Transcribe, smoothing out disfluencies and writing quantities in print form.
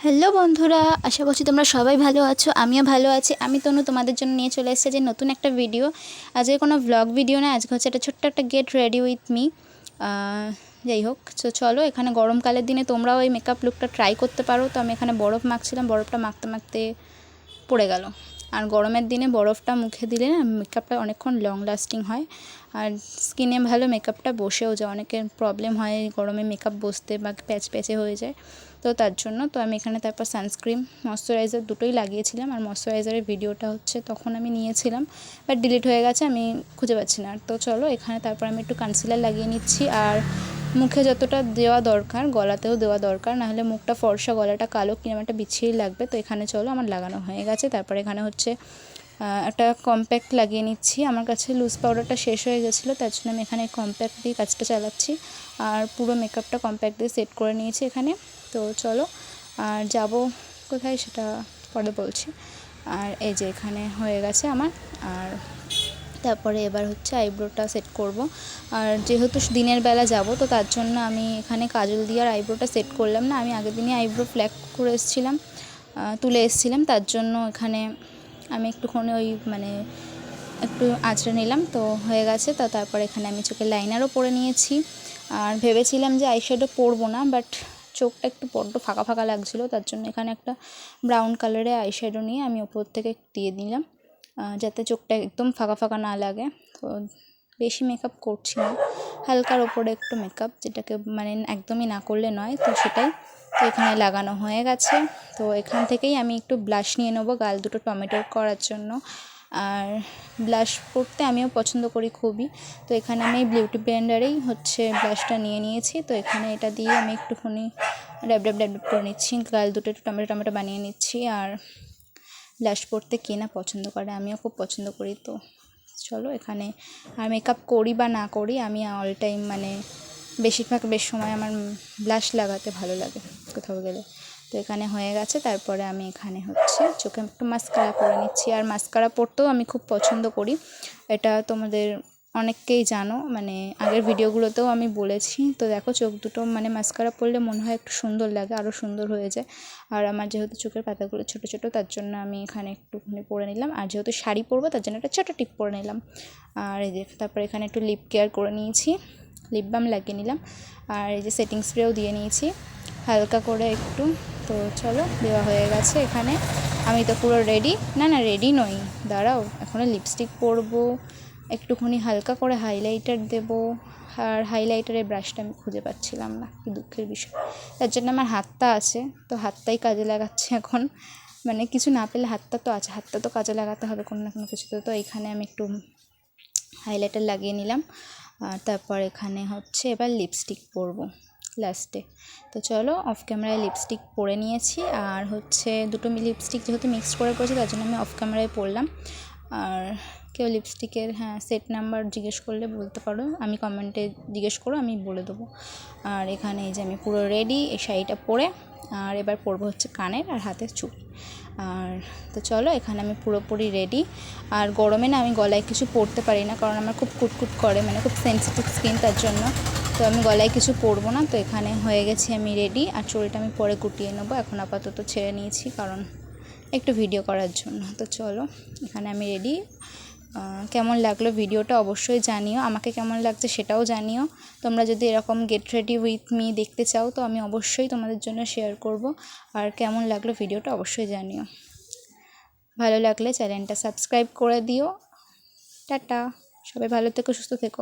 Hello বন্ধুরা, আশা করছি তোমরা সবাই ভালো আছো। আমিও ভালো আছি। আমি তনু তোমাদের জন্য নিয়ে চলে এসেছি যে নতুন একটা ভিডিও। আজকে কোনো ব্লগ ভিডিও না, আজকে হচ্ছে একটা ছোট্ট একটা গেট রেডি উইথ মি। যাই হোক, তো চলো, এখানে গরমকালের দিনে তোমরাও এই মেকআপ লুকটা ট্রাই করতে পারো। তো আমি এখানে বরফ মাখছিলাম, বরফটা মাখতে মাখতে পড়ে গেল। আর গরমের দিনে বরফটা মুখে দিলে না মেকআপটা অনেকক্ষণ লং লাস্টিং হয়, আর স্কিনে ভালো মেকআপটা বসেও যায়। অনেকের প্রবলেম হয় গরমে মেকআপ বসতে বা প্যাচ প্যাচে হয়ে যায়, তো তার জন্য তো আমি এখানে তারপর সানস্ক্রিন ময়শ্চারাইজার দুটোই লাগিয়েছিলাম। আর ময়শ্চারাইজারের ভিডিওটা হচ্ছে তখন আমি নিয়েছিলাম, বাট ডিলিট হয়ে গেছে, আমি খুঁজে পাচ্ছি না। তো চলো, এখানে তারপর আমি একটু কনসিলার লাগিয়ে নিচ্ছি। আর মুখে যতটা দেওয়া দরকার গলাতেও দেওয়া দরকার, নাহলে মুখটা ফর্সা গলাটা কালো কিরম একটা বিচ্ছিরি লাগবে। তো এখানে চলো, আমার লাগানো হয়ে গেছে। তারপর এখানে হচ্ছে একটা কম্প্যাক্ট লাগিয়ে নিচ্ছি। আমার কাছে লুজ পাউডারটা শেষ হয়ে গেছিলো, তার জন্য আমি এখানে কম্প্যাক্ট দিয়ে কাজটা চালাচ্ছি। আর পুরো মেকআপটা কম্প্যাক্ট দিয়ে সেট করে নিয়েছি এখানে। তো চলো, আর যাব কোথায় সেটা পরে বলছি। আর এই যে এখানে হয়ে গেছে আমার। আর তারপরে এবার হচ্ছে আইব্রোটা সেট করব। আর যেহেতু দিনের বেলা যাব, তো তার জন্য আমি এখানে কাজল দিয়ে আর আইব্রোটা সেট করলাম না। আমি আগের দিনই আইব্রো ফ্ল্যাগ করে এসেছিলাম, তুলে এসেছিলাম, তার জন্য এখানে আমি একটুখানি একটু আঁচড়ে নিলাম, তো হয়ে গেছে। তো তারপর এখানে আমি চোখে লাইনারও পরে নিয়েছি। আর ভেবেছিলাম যে আইশ্যাডো পরবো না, বাট চোখটা একটু বড্ড ফাঁকা ফাঁকা লাগছিলো, তার জন্য এখানে একটা ব্রাউন কালারের আইশ্যাডো নিয়ে আমি ওপর থেকে দিয়ে দিলাম, যাতে চোখটা একদম ফাঁকা ফাঁকা না লাগে। তো বেশি মেকআপ করছি না, হালকার ওপরে একটু মেকআপ, যেটাকে একদমই না করলে নয়, তো সেটাই। তো এখানে লাগানো হয়ে গেছে। তো এখান থেকেই আমি একটু ব্লাশ নিয়ে নেবো গাল দুটো টমেটো করার জন্য। আর ব্লাশ করতে আমিও পছন্দ করি খুবই। তো এখানে আমি বিউটি ব্লেন্ডারেই হচ্ছে ব্লাশটা নিয়ে নিয়েছি। তো এখানে এটা দিয়ে আমি একটুখানি ড্যাব ড্যাব ড্যাব ড্যাব করে নিচ্ছি, গাল দুটো একটু টমেটো টমেটো বানিয়ে নিচ্ছি। আর ব্লাশ পরতে কে না পছন্দ করে, আমিও খুব পছন্দ করি। তো চলো, এখানে আর মেকআপ করি বা না করি, আমি অল টাইম বেশিরভাগ সময় আমার ব্লাশ লাগাতে ভালো লাগে কোথাও গেলে। তো এখানে হয়ে গেছে। তারপরে আমি এখানে হচ্ছে চোখে একটু মাস্কারা পরে নিচ্ছি। আর মাস্কারা পরতেও আমি খুব পছন্দ করি, এটা তোমাদের অনেককেই জানো, আগের ভিডিওগুলোতেও আমি বলেছি। তো দেখো, চোখ দুটো মাস্কারা পরলে মনে হয় একটু সুন্দর লাগে, আরও সুন্দর হয়ে যায়। আর আমার যেহেতু চোখের পাতাগুলো ছোটো ছোটো, তার জন্য আমি এখানে একটুখানি পরে নিলাম। আর যেহেতু শাড়ি পরবো, তার জন্য একটা ছোটো টিপ পরে নিলাম। আর এই যে তারপরে এখানে একটু লিপ কেয়ার করে নিয়েছি, লিপ বাম লাগিয়ে নিলাম। আর এই যে সেটিং স্প্রেও দিয়ে নিয়েছি হালকা করে একটু। তো চলো, দেওয়া হয়ে গেছে এখানে। আমি তো পুরো রেডি, না রেডি নই, দাঁড়াও, এখনও লিপস্টিক পরবো, একটুখানি হালকা করে হাইলাইটার দেবো। আর হাইলাইটারের ব্রাশটা আমি খুঁজে পাচ্ছিলাম না, কি দুঃখের বিষয়। তার জন্য আমার হাতটা আছে, তো হাতটাই কাজে লাগাচ্ছে এখন। কিছু না পেলে হাতটা তো আছে, হাতটা তো কাজে লাগাতে হবে কোনো না কোনো কিছুতে। তো এখানে আমি একটু হাইলাইটার লাগিয়ে নিলাম। আর তারপর এখানে হচ্ছে এবার লিপস্টিক পরবো লাস্টে। তো চলো, অফ ক্যামেরায় লিপস্টিক পরে নিয়েছি। আর হচ্ছে দুটো লিপস্টিক যেহেতু মিক্সড করে পড়েছি, তার জন্য আমি অফ ক্যামেরায় পরলাম। আর কেউ লিপস্টিকের সেট নাম্বার জিজ্ঞেস করলে বলতে পারো, আমি কমেন্টে জিজ্ঞেস করো, আমি বলে দেবো। আর এখানে এই যে আমি পুরো রেডি এই শাড়িটা পরে। আর এবার পরবো হচ্ছে কানের আর হাতের চুল। আর তো চলো, এখানে আমি পুরোপুরি রেডি। আর গরমে না আমি গলায় কিছু পরতে পারি না, কারণ আমার খুব কুটকুট করে, খুব সেন্সিটিভ স্কিন, তার জন্য। তো আমি গলায় কিছু পরবো না। তো এখানে হয়ে গেছি আমি রেডি। আর চুলটা আমি পরে গুটিয়ে নেবো, এখন আপাতত ছেড়ে নিয়েছি কারণ একটু ভিডিও করার জন্য। তো চলো, এখানে আমি রেডি। কেমন লাগলো ভিডিওটা অবশ্যই জানিও, আমাকে কেমন লাগছে সেটাও জানিও। তোমরা যদি এরকম গেট রেডি উইথ মি দেখতে চাও, তো আমি অবশ্যই তোমাদের জন্য শেয়ার করব। আর কেমন লাগলো ভিডিওটা অবশ্যই জানিও। ভালো লাগলে চ্যানেলটা সাবস্ক্রাইব করে দিও। টাটা, সবাই ভালো থেকো, সুস্থ থেকো।